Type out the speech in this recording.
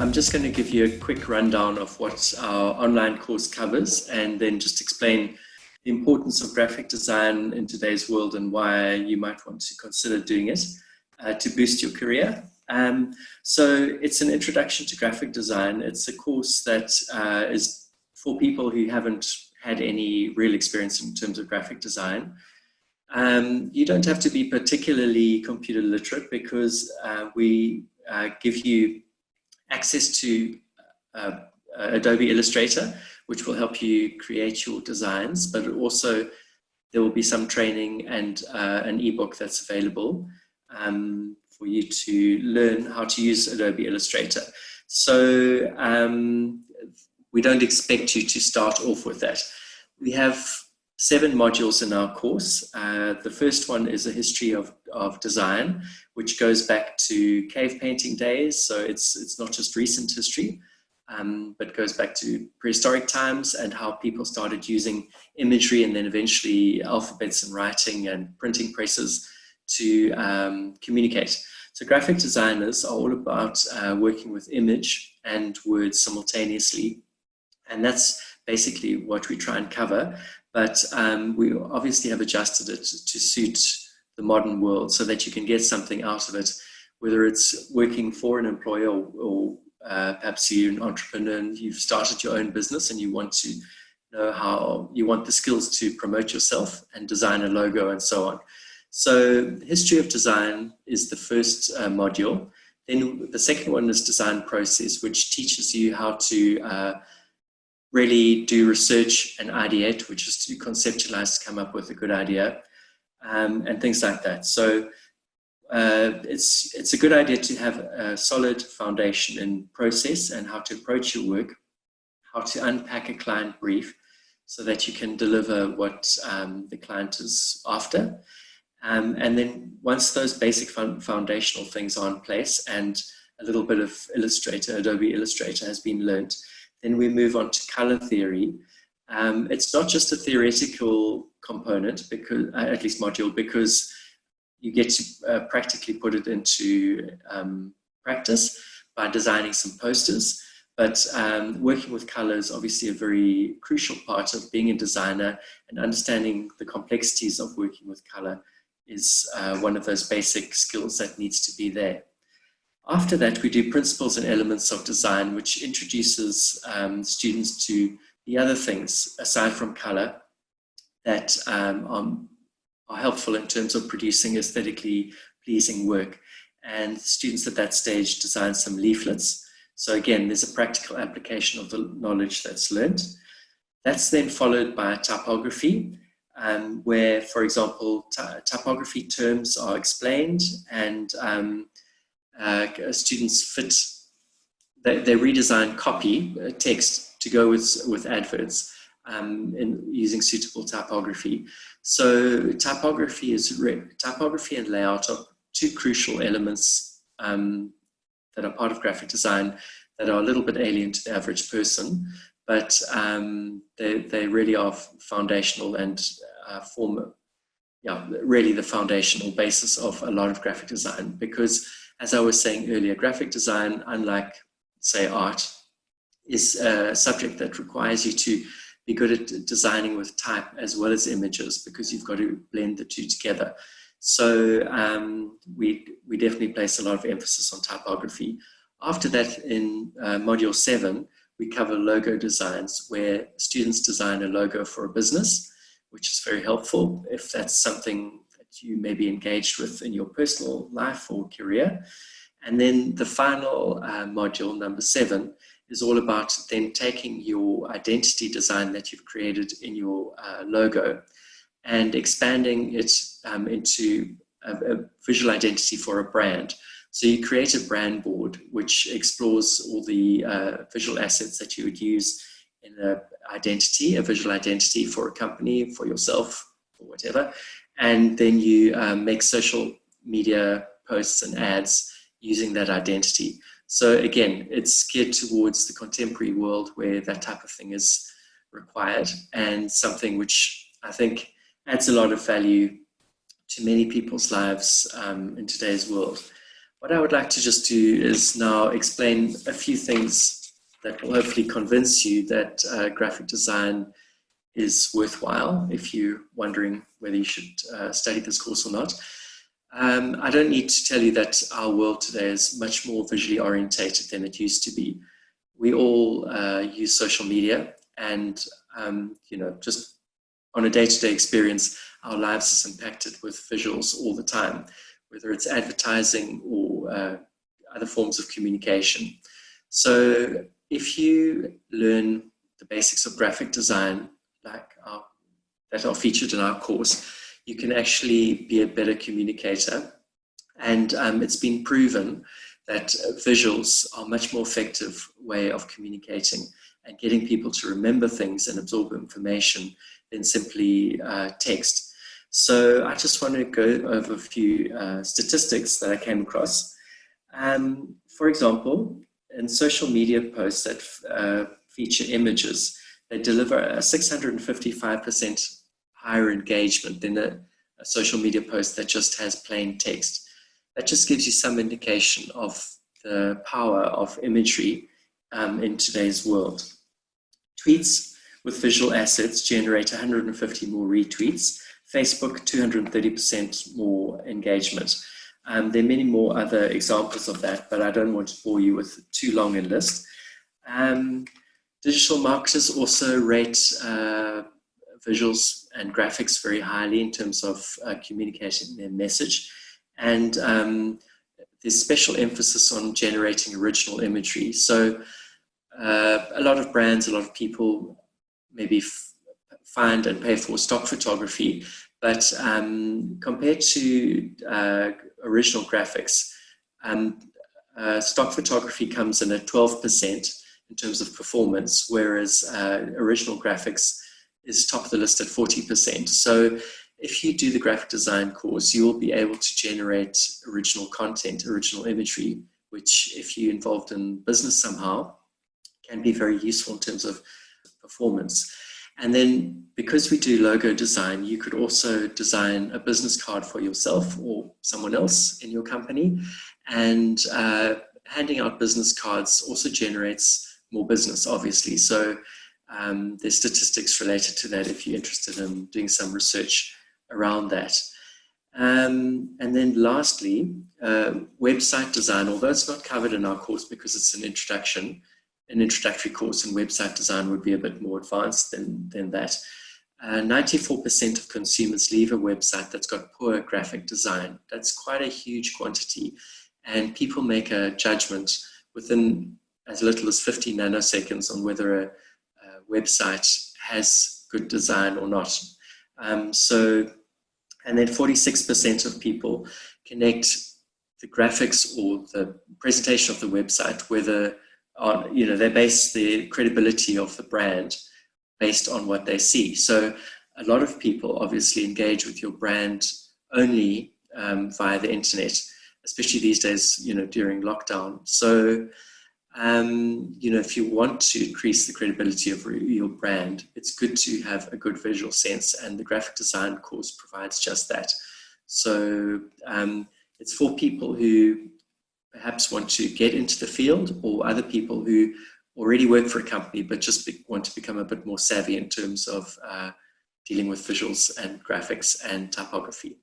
I'm just going to give you a quick rundown of what our online course covers, and then just explain the importance of graphic design in today's world and why you might want to consider doing it to boost your career. So it's an introduction to graphic design. It's a course that is for people who haven't had any real experience in terms of graphic design. You don't have to be particularly computer literate, because we give you access to Adobe Illustrator, which will help you create your designs, but also there will be some training and an ebook that's available for you to learn how to use Adobe Illustrator. So we don't expect you to start off with that. We have 7 modules in our course. The first one is a history of design, which goes back to cave painting days. So it's not just recent history, but goes back to prehistoric times and how people started using imagery, and then eventually alphabets and writing and printing presses to communicate. So graphic designers are all about working with image and words simultaneously. And that's basically what we try and cover. But we obviously have adjusted it to suit the modern world so that you can get something out of it, whether it's working for an employer or perhaps you're an entrepreneur and you've started your own business and you want to know how you want the skills to promote yourself and design a logo and so on. So history of design is the first module. Then the second one is design process, which teaches you how to really do research and ideate, which is to conceptualize, to come up with a good idea, and things like that. So it's a good idea to have a solid foundation in process and how to approach your work, how to unpack a client brief so that you can deliver what the client is after. And then once those basic foundational things are in place and a little bit of Illustrator, Adobe Illustrator has been learned, then we move on to color theory. It's not just a theoretical component, because at least module, because you get to practically put it into practice by designing some posters. But working with color is obviously a very crucial part of being a designer, and understanding the complexities of working with color is one of those basic skills that needs to be there. After that, we do principles and elements of design, which introduces students to the other things aside from color that are helpful in terms of producing aesthetically pleasing work. And students at that stage design some leaflets. So again, there's a practical application of the knowledge that's learned. That's then followed by typography, where, for example, typography terms are explained, and students they redesign copy, text, to go with adverts in using suitable typography. So typography and layout are 2 crucial elements that are part of graphic design that are a little bit alien to the average person, but they really are foundational and form really the foundational basis of a lot of graphic design. Because, as I was saying earlier, graphic design, unlike, say, art, is a subject that requires you to be good at designing with type as well as images, because you've got to blend the 2 together. So we definitely place a lot of emphasis on typography. After that, in module 7, we cover logo designs, where students design a logo for a business, which is very helpful if that's something that you may be engaged with in your personal life or career. And then the final module, number 7, is all about then taking your identity design that you've created in your logo and expanding it into a visual identity for a brand. So you create a brand board which explores all the visual assets that you would use in a visual identity for a company, for yourself, or whatever. And then you make social media posts and ads using that identity. So again, it's geared towards the contemporary world where that type of thing is required, and something which I think adds a lot of value to many people's lives in today's world. What I would like to just do is now explain a few things that will hopefully convince you that graphic design is worthwhile if you're wondering whether you should study this course or not. I don't need to tell you that our world today is much more visually orientated than it used to be. We all use social media, and just on a day-to-day experience, our lives is impacted with visuals all the time, whether it's advertising or other forms of communication. So if you learn the basics of graphic design, that are featured in our course, you can actually be a better communicator. And it's been proven that visuals are a much more effective way of communicating and getting people to remember things and absorb information than simply text. So I just want to go over a few statistics that I came across. For example, in social media posts that feature images, they deliver a 655% higher engagement than a social media post that just has plain text. That just gives you some indication of the power of imagery in today's world. Tweets with visual assets generate 150 more retweets. Facebook, 230% more engagement. There are many more other examples of that, but I don't want to bore you with too long a list. Digital marketers also rate visuals and graphics very highly in terms of communicating their message. And there's special emphasis on generating original imagery. So a lot of brands, a lot of people maybe find and pay for stock photography, but compared to original graphics, stock photography comes in at 12% in terms of performance, whereas original graphics is top of the list at 40%. So if you do the graphic design course, you will be able to generate original content, original imagery, which if you're involved in business somehow, can be very useful in terms of performance. And then because we do logo design, you could also design a business card for yourself or someone else in your company. And handing out business cards also generates more business, obviously. So there's statistics related to that if you're interested in doing some research around that. And then lastly, website design, although it's not covered in our course because it's an introductory course, and website design would be a bit more advanced than that. 94% of consumers leave a website that's got poor graphic design. That's quite a huge quantity. And people make a judgment within as little as 50 nanoseconds on whether a website has good design or not. And then 46% of people connect the graphics or the presentation of the website, whether they base the credibility of the brand based on what they see. So a lot of people obviously engage with your brand only via the internet, especially these days, during lockdown. So, if you want to increase the credibility of your brand, it's good to have a good visual sense, and the graphic design course provides just that. So it's for people who perhaps want to get into the field, or other people who already work for a company but just want to become a bit more savvy in terms of dealing with visuals and graphics and typography.